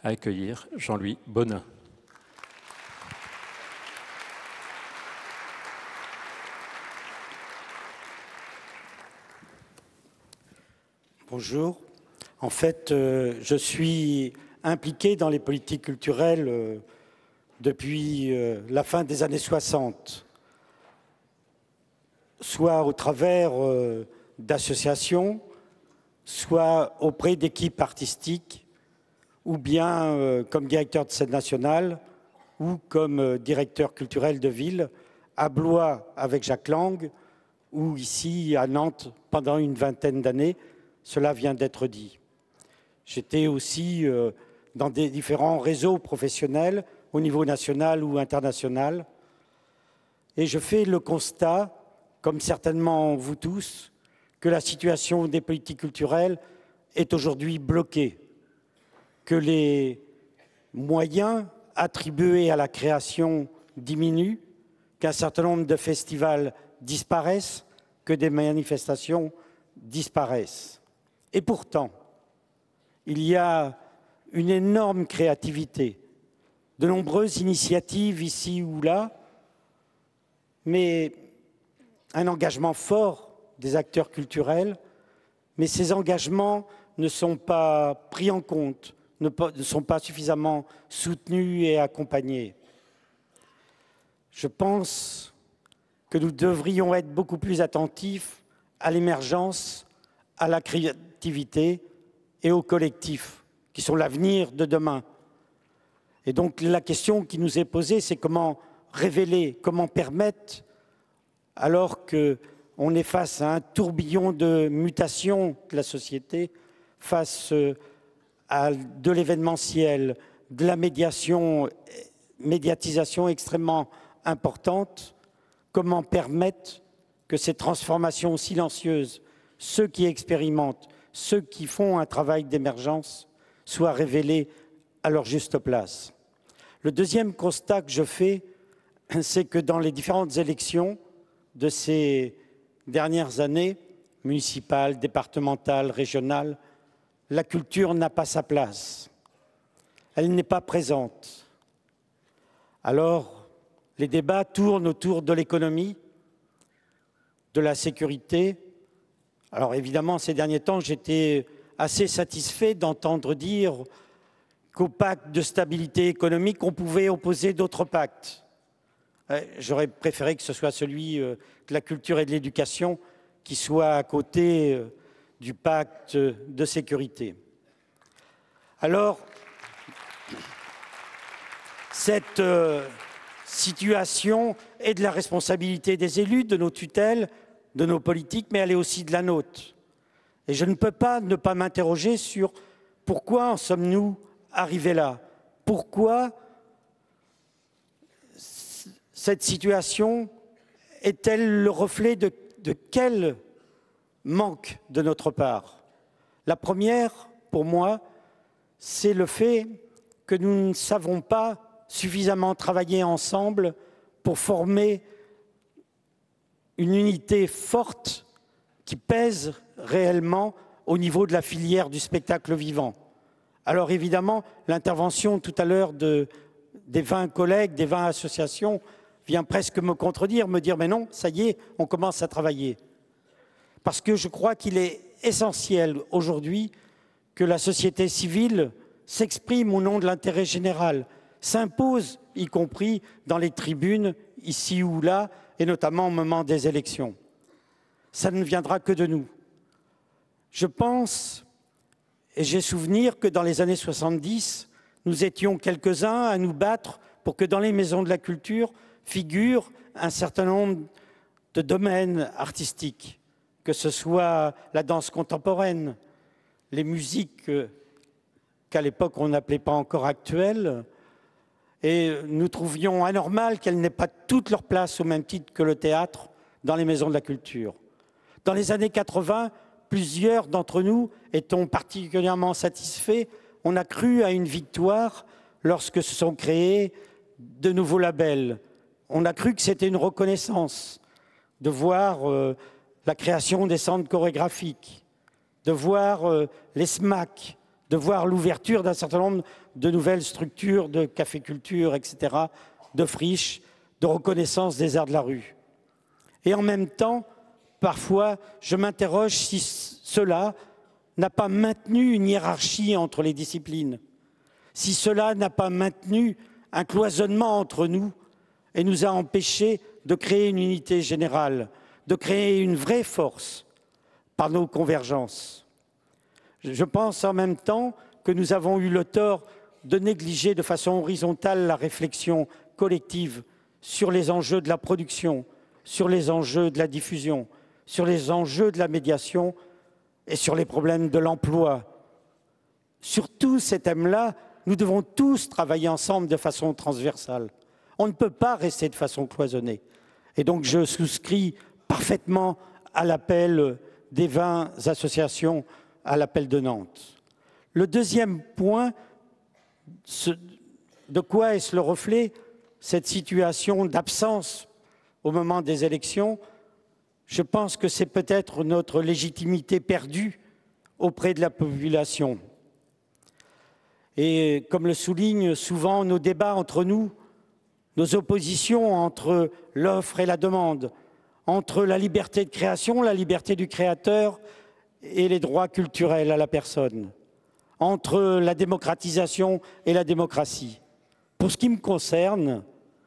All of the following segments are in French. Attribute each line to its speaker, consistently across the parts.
Speaker 1: à accueillir Jean-Louis Bonin.
Speaker 2: Bonjour. En fait, je suis impliqué dans les politiques culturelles depuis la fin des années 60, soit au travers d'associations, soit auprès d'équipes artistiques, ou bien comme directeur de scène nationale, ou comme directeur culturel de ville, à Blois avec Jacques Lang, ou ici à Nantes pendant une vingtaine d'années. Cela vient d'être dit. J'étais aussi dans des différents réseaux professionnels au niveau national ou international. Et je fais le constat, comme certainement vous tous, que la situation des politiques culturelles est aujourd'hui bloquée, que les moyens attribués à la création diminuent, qu'un certain nombre de festivals disparaissent, que des manifestations disparaissent. Et pourtant, il y a une énorme créativité, de nombreuses initiatives ici ou là, mais un engagement fort des acteurs culturels, mais ces engagements ne sont pas pris en compte, ne sont pas suffisamment soutenus et accompagnés. Je pense que nous devrions être beaucoup plus attentifs à l'émergence, à la créativité et aux collectifs, qui sont l'avenir de demain. Et donc la question qui nous est posée, c'est comment révéler, comment permettre, alors qu'on est face à un tourbillon de mutations de la société, face à de l'événementiel, de la médiatisation extrêmement importante, comment permettre que ces transformations silencieuses, ceux qui expérimentent, ceux qui font un travail d'émergence, soient révélés à leur juste place. Le deuxième constat que je fais, c'est que dans les différentes élections de ces dernières années, municipales, départementales, régionales, la culture n'a pas sa place. Elle n'est pas présente. Alors, les débats tournent autour de l'économie, de la sécurité. Alors évidemment, ces derniers temps, j'étais assez satisfait d'entendre dire qu'au pacte de stabilité économique, on pouvait opposer d'autres pactes. J'aurais préféré que ce soit celui de la culture et de l'éducation qui soit à côté du pacte de sécurité. Alors, cette situation est de la responsabilité des élus, de nos tutelles, de nos politiques, mais elle est aussi de la nôtre. Et je ne peux pas ne pas m'interroger sur pourquoi en sommes-nous arrivés là? Pourquoi cette situation est-elle le reflet de quel manque de notre part? La première, pour moi, c'est le fait que nous ne savons pas suffisamment travailler ensemble pour former une unité forte qui pèse réellement au niveau de la filière du spectacle vivant. Alors évidemment, l'intervention tout à l'heure des 20 collègues, des 20 associations, vient presque me contredire, me dire « mais non, ça y est, on commence à travailler ». Parce que je crois qu'il est essentiel aujourd'hui que la société civile s'exprime au nom de l'intérêt général, s'impose, y compris dans les tribunes, ici ou là, et notamment au moment des élections. Ça ne viendra que de nous. Je pense, et j'ai souvenir que dans les années 70, nous étions quelques-uns à nous battre pour que dans les maisons de la culture figurent un certain nombre de domaines artistiques, que ce soit la danse contemporaine, les musiques qu'à l'époque on n'appelait pas encore actuelles, et nous trouvions anormal qu'elles n'aient pas toute leur place au même titre que le théâtre dans les maisons de la culture. Dans les années 80, plusieurs d'entre nous étant particulièrement satisfaits. On a cru à une victoire lorsque se sont créés de nouveaux labels. On a cru que c'était une reconnaissance de voir la création des centres chorégraphiques, de voir les SMAC, de voir l'ouverture d'un certain nombre de nouvelles structures de caféculture, etc., de friches, de reconnaissance des arts de la rue. Et en même temps, parfois, je m'interroge si cela n'a pas maintenu une hiérarchie entre les disciplines, si cela n'a pas maintenu un cloisonnement entre nous et nous a empêchés de créer une unité générale, de créer une vraie force par nos convergences. Je pense en même temps que nous avons eu le tort de négliger de façon horizontale la réflexion collective sur les enjeux de la production, sur les enjeux de la diffusion, sur les enjeux de la médiation et sur les problèmes de l'emploi. Sur tous ces thèmes-là, nous devons tous travailler ensemble de façon transversale. On ne peut pas rester de façon cloisonnée. Et donc je souscris parfaitement à l'appel des 20 associations, à l'appel de Nantes. Le deuxième point, de quoi est-ce le reflet, cette situation d'absence au moment des élections? Je pense que c'est peut-être notre légitimité perdue auprès de la population. Et comme le soulignent souvent nos débats entre nous, nos oppositions entre l'offre et la demande, entre la liberté de création, la liberté du créateur et les droits culturels à la personne, entre la démocratisation et la démocratie. Pour ce qui me concerne,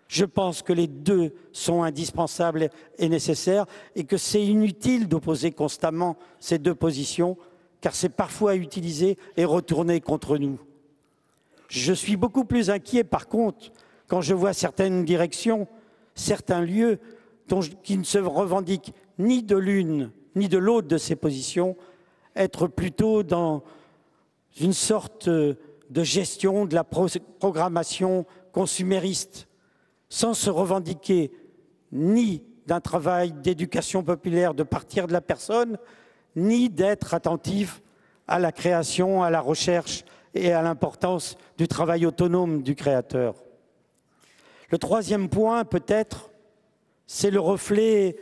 Speaker 2: je pense que les deux sont indispensables et nécessaires et que c'est inutile d'opposer constamment ces deux positions, car c'est parfois utilisé et retourné contre nous. Je suis beaucoup plus inquiet, par contre, quand je vois certaines directions, certains lieux qui ne se revendiquent ni de l'une ni de l'autre de ces positions, être plutôt dans une sorte de gestion de la programmation consumériste, sans se revendiquer ni d'un travail d'éducation populaire de partir de la personne, ni d'être attentif à la création, à la recherche et à l'importance du travail autonome du créateur. Le troisième point, peut-être, c'est le reflet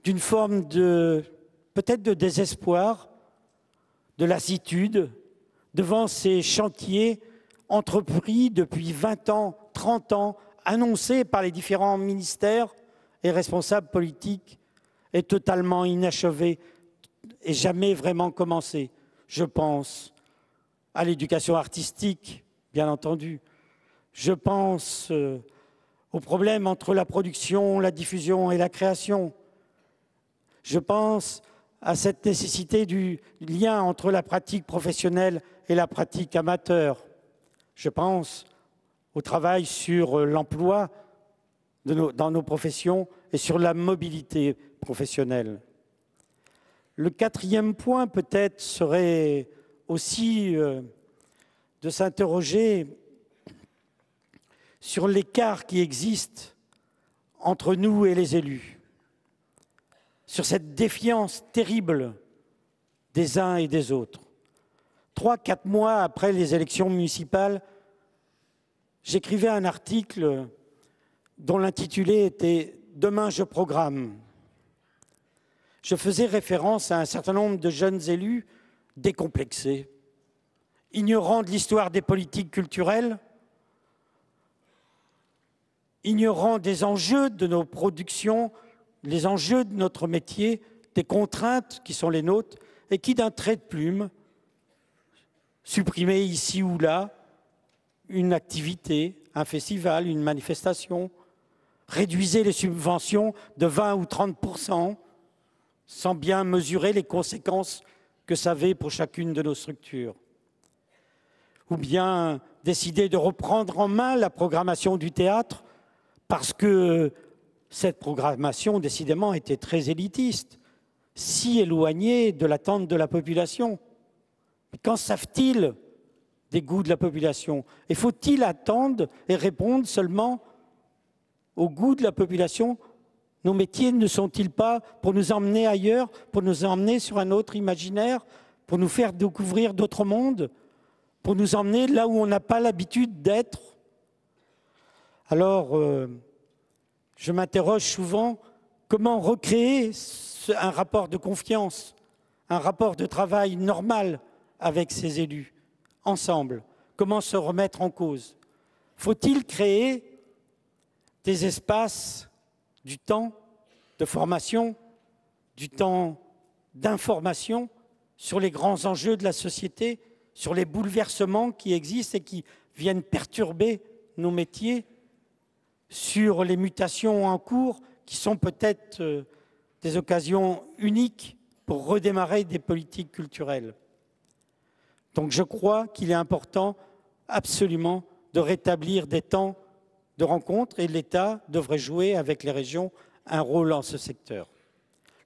Speaker 2: d'une forme peut-être de désespoir, de lassitude devant ces chantiers entrepris depuis 20 ans, 30 ans, annoncés par les différents ministères et responsables politiques et totalement inachevés et jamais vraiment commencés. Je pense à l'éducation artistique, bien entendu. Je pense aux problèmes entre la production, la diffusion et la création. Je pense à cette nécessité du lien entre la pratique professionnelle et la pratique amateur. Je pense au travail sur l'emploi dans nos professions et sur la mobilité professionnelle. Le quatrième point, peut-être, serait aussi de s'interroger sur l'écart qui existe entre nous et les élus, sur cette défiance terrible des uns et des autres. 3-4 mois après les élections municipales, j'écrivais un article dont l'intitulé était « Demain, je programme ». Je faisais référence à un certain nombre de jeunes élus décomplexés, ignorants de l'histoire des politiques culturelles, ignorants des enjeux de nos productions, les enjeux de notre métier, des contraintes qui sont les nôtres, et qui, d'un trait de plume, supprimaient ici ou là une activité, un festival, une manifestation, réduisaient les subventions de 20 ou 30%, sans bien mesurer les conséquences que ça avait pour chacune de nos structures. Ou bien décider de reprendre en main la programmation du théâtre, parce que cette programmation, décidément, était très élitiste, si éloignée de l'attente de la population. Mais qu'en savent-ils des goûts de la population? Et faut-il attendre et répondre seulement aux goûts de la population? Nos métiers ne sont-ils pas pour nous emmener ailleurs, pour nous emmener sur un autre imaginaire, pour nous faire découvrir d'autres mondes, pour nous emmener là où on n'a pas l'habitude d'être? Alors, je m'interroge souvent comment recréer un rapport de confiance, un rapport de travail normal avec ces élus, ensemble? Comment se remettre en cause? Faut-il créer des espaces du temps de formation, du temps d'information sur les grands enjeux de la société, sur les bouleversements qui existent et qui viennent perturber nos métiers, sur les mutations en cours qui sont peut-être des occasions uniques pour redémarrer des politiques culturelles. Donc je crois qu'il est important absolument de rétablir des temps de rencontre et l'État devrait jouer avec les régions un rôle en ce secteur.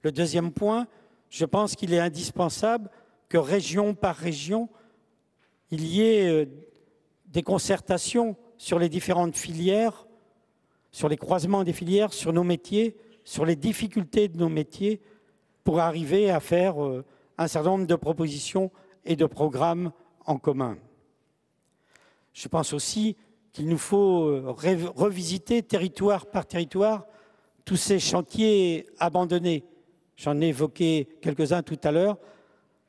Speaker 2: Le deuxième point, je pense qu'il est indispensable que région par région, il y ait des concertations sur les différentes filières, sur les croisements des filières, sur nos métiers, sur les difficultés de nos métiers, pour arriver à faire un certain nombre de propositions et de programmes en commun. Je pense aussi qu'il nous faut revisiter territoire par territoire tous ces chantiers abandonnés. J'en ai évoqué quelques-uns tout à l'heure.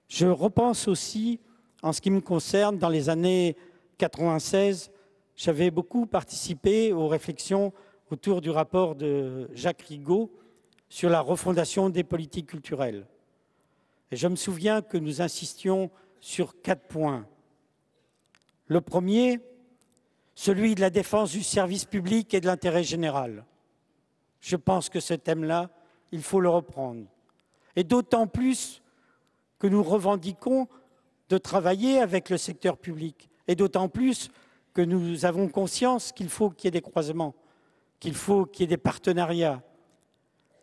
Speaker 2: Je repense aussi, en ce qui me concerne, dans les années 96, j'avais beaucoup participé aux réflexions autour du rapport de Jacques Rigaud sur la refondation des politiques culturelles. Et je me souviens que nous insistions sur 4 points. Le premier, celui de la défense du service public et de l'intérêt général. Je pense que ce thème-là, il faut le reprendre. Et d'autant plus que nous revendiquons de travailler avec le secteur public. Et d'autant plus que nous avons conscience qu'il faut qu'il y ait des croisements, qu'il faut qu'il y ait des partenariats,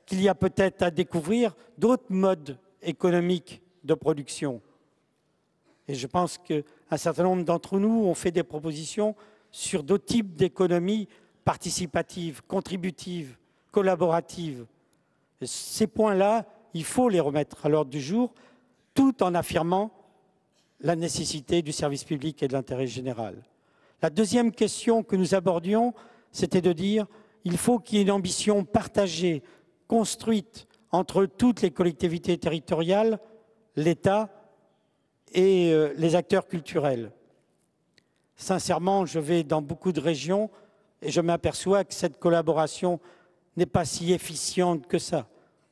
Speaker 2: qu'il y a peut-être à découvrir d'autres modes économiques de production. Et je pense qu'un certain nombre d'entre nous ont fait des propositions sur d'autres types d'économies participatives, contributives, collaboratives. Et ces points-là, il faut les remettre à l'ordre du jour, tout en affirmant la nécessité du service public et de l'intérêt général. La deuxième question que nous abordions, c'était de dire qu'il faut qu'il y ait une ambition partagée, construite entre toutes les collectivités territoriales, l'État et les acteurs culturels. Sincèrement, je vais dans beaucoup de régions et je m'aperçois que cette collaboration n'est pas si efficiente que ça.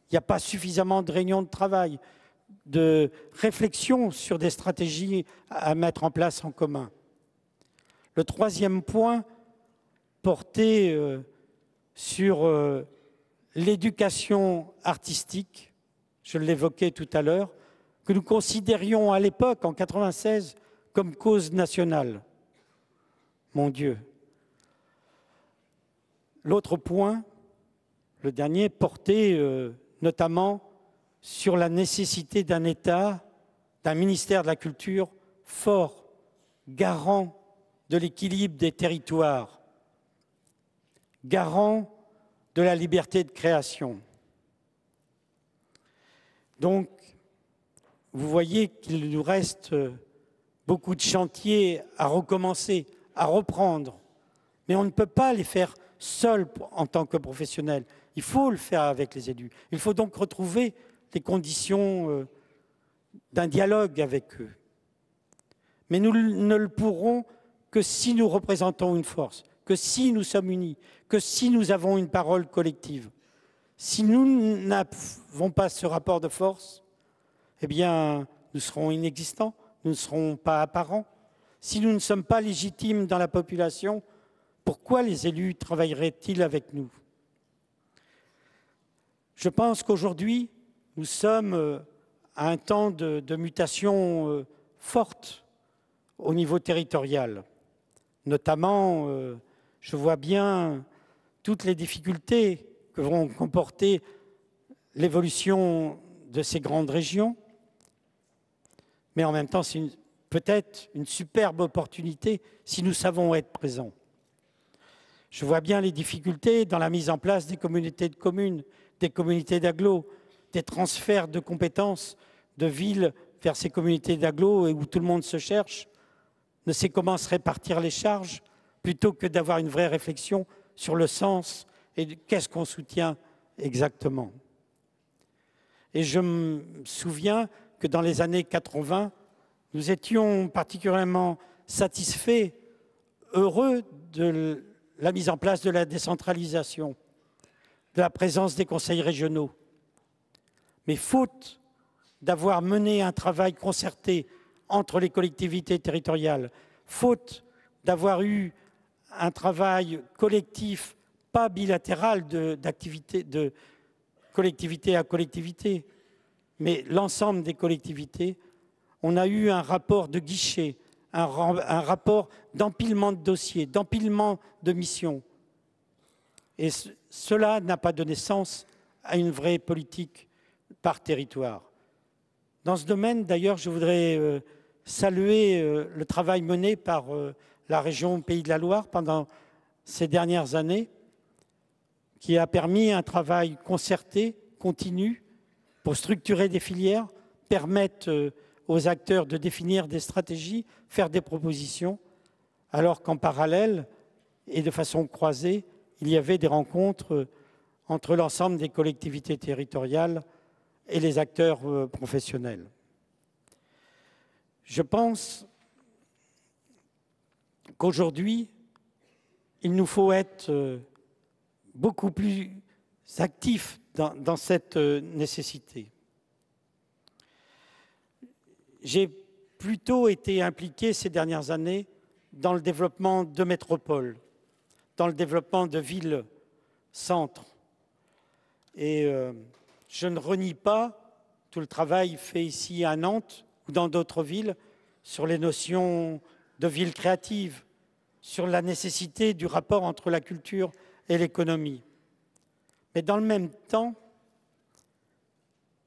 Speaker 2: Il n'y a pas suffisamment de réunions de travail, de réflexion sur des stratégies à mettre en place en commun. Le troisième point portait sur l'éducation artistique, je l'évoquais tout à l'heure, que nous considérions à l'époque, en 1996, comme cause nationale. Mon Dieu. L'autre point, le dernier, portait notamment sur la nécessité d'un État, d'un ministère de la Culture fort, garant de l'équilibre des territoires, garant de la liberté de création. Donc, vous voyez qu'il nous reste beaucoup de chantiers à recommencer, à reprendre, mais on ne peut pas les faire seuls en tant que professionnels. Il faut le faire avec les élus. Il faut donc retrouver les conditions d'un dialogue avec eux. Mais nous ne le pourrons que si nous représentons une force, que si nous sommes unis, que si nous avons une parole collective. Si nous n'avons pas ce rapport de force, eh bien, nous serons inexistants, nous ne serons pas apparents. Si nous ne sommes pas légitimes dans la population, pourquoi les élus travailleraient-ils avec nous? Je pense qu'aujourd'hui, nous sommes à un temps de mutation forte au niveau territorial. Notamment, je vois bien toutes les difficultés que vont comporter l'évolution de ces grandes régions, mais en même temps, c'est peut-être une superbe opportunité si nous savons être présents. Je vois bien les difficultés dans la mise en place des communautés de communes, des communautés d'agglos, des transferts de compétences de villes vers ces communautés d'agglos et où tout le monde se cherche, ne sait comment se répartir les charges, plutôt que d'avoir une vraie réflexion sur le sens et qu'est-ce qu'on soutient exactement. Et je me souviens que dans les années 80, Nous étions particulièrement satisfaits, heureux de la mise en place de la décentralisation, de la présence des conseils régionaux. Mais faute d'avoir mené un travail concerté entre les collectivités territoriales, faute d'avoir eu un travail collectif, pas bilatéral d'activité de collectivité à collectivité, mais l'ensemble des collectivités, on a eu un rapport de guichet, un rapport d'empilement de dossiers, d'empilement de missions. Et cela n'a pas donné sens à une vraie politique par territoire. Dans ce domaine, d'ailleurs, je voudrais saluer le travail mené par la région Pays de la Loire pendant ces dernières années, qui a permis un travail concerté, continu, pour structurer des filières, permettre aux acteurs de définir des stratégies, faire des propositions, alors qu'en parallèle et de façon croisée, il y avait des rencontres entre l'ensemble des collectivités territoriales et les acteurs professionnels. Je pense qu'aujourd'hui, il nous faut être beaucoup plus actifs dans cette nécessité. J'ai plutôt été impliqué ces dernières années dans le développement de métropoles, dans le développement de villes-centres. Et je ne renie pas tout le travail fait ici à Nantes ou dans d'autres villes sur les notions de villes créatives, sur la nécessité du rapport entre la culture et l'économie. Mais dans le même temps,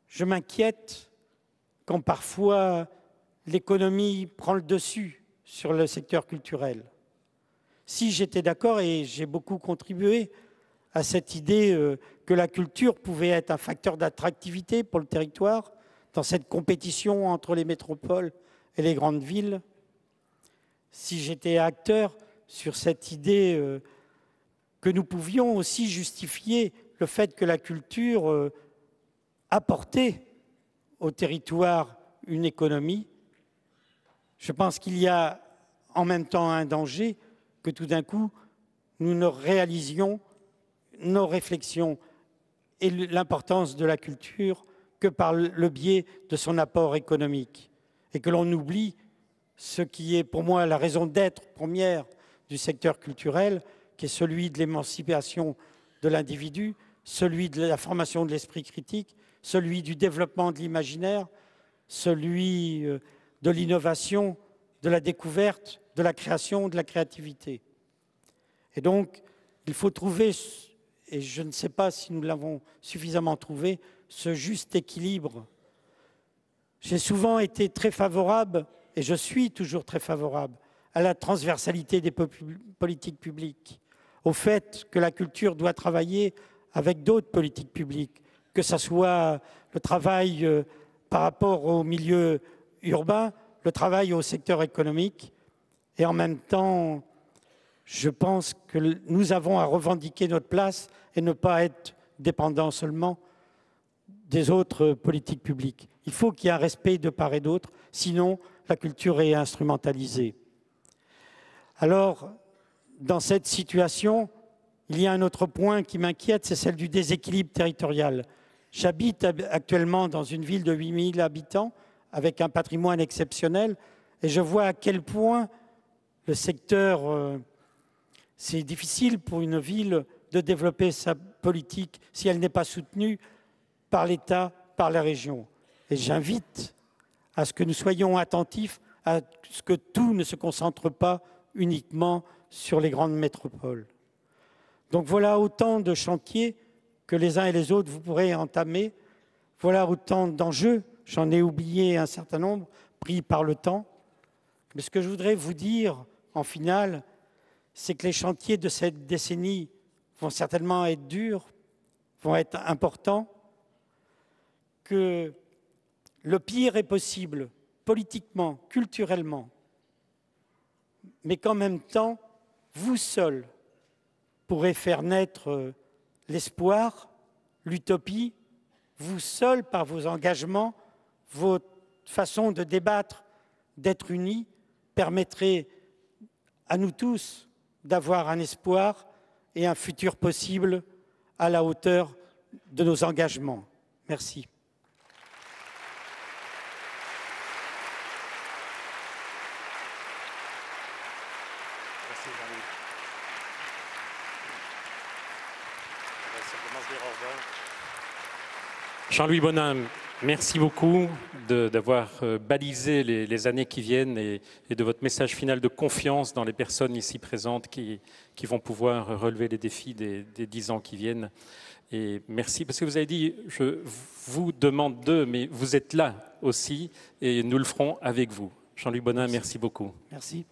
Speaker 2: je m'inquiète quand parfois l'économie prend le dessus sur le secteur culturel. Si j'étais d'accord, et j'ai beaucoup contribué à cette idée que la culture pouvait être un facteur d'attractivité pour le territoire, dans cette compétition entre les métropoles et les grandes villes, si j'étais acteur sur cette idée que nous pouvions aussi justifier le fait que la culture apportait au territoire une économie, je pense qu'il y a en même temps un danger que tout d'un coup, nous ne réalisions nos réflexions et l'importance de la culture que par le biais de son apport économique, et que l'on oublie ce qui est pour moi la raison d'être première du secteur culturel, qui est celui de l'émancipation de l'individu, celui de la formation de l'esprit critique, celui du développement de l'imaginaire, celui de l'innovation, de la découverte, de la création, de la créativité. Et donc, il faut trouver, et je ne sais pas si nous l'avons suffisamment trouvé, ce juste équilibre. J'ai souvent été très favorable, et je suis toujours très favorable, à la transversalité des politiques publiques, au fait que la culture doit travailler avec d'autres politiques publiques, que ce soit le travail par rapport au milieu urbain, le travail au secteur économique, et en même temps, je pense que nous avons à revendiquer notre place et ne pas être dépendants seulement des autres politiques publiques. Il faut qu'il y ait un respect de part et d'autre, sinon la culture est instrumentalisée. Alors, dans cette situation, il y a un autre point qui m'inquiète, c'est celle du déséquilibre territorial. J'habite actuellement dans une ville de 8 000 habitants, avec un patrimoine exceptionnel, et je vois à quel point le secteur, c'est difficile pour une ville de développer sa politique si elle n'est pas soutenue par l'État, par la région. Et j'invite à ce que nous soyons attentifs à ce que tout ne se concentre pas uniquement sur les grandes métropoles. Donc voilà autant de chantiers que les uns et les autres vous pourrez entamer. Voilà autant d'enjeux, j'en ai oublié un certain nombre, pris par le temps. Mais ce que je voudrais vous dire, en finale, c'est que les chantiers de cette décennie vont certainement être durs, vont être importants, que le pire est possible, politiquement, culturellement, mais qu'en même temps, vous seuls pourrez faire naître l'espoir, l'utopie, vous seuls, par vos engagements, votre façon de débattre d'être unis, permettrait à nous tous d'avoir un espoir et un futur possible à la hauteur de nos engagements. Merci.
Speaker 1: Merci Jean-Louis. On va simplement se dire au revoir. Jean-Louis Bonin, merci beaucoup d'avoir balisé les années qui viennent et de votre message final de confiance dans les personnes ici présentes qui vont pouvoir relever les défis des 10 ans qui viennent. Et merci, parce que vous avez dit, je vous demande d'eux, mais vous êtes là aussi et nous le ferons avec vous. Jean-Louis Bonin, merci beaucoup.
Speaker 2: Merci.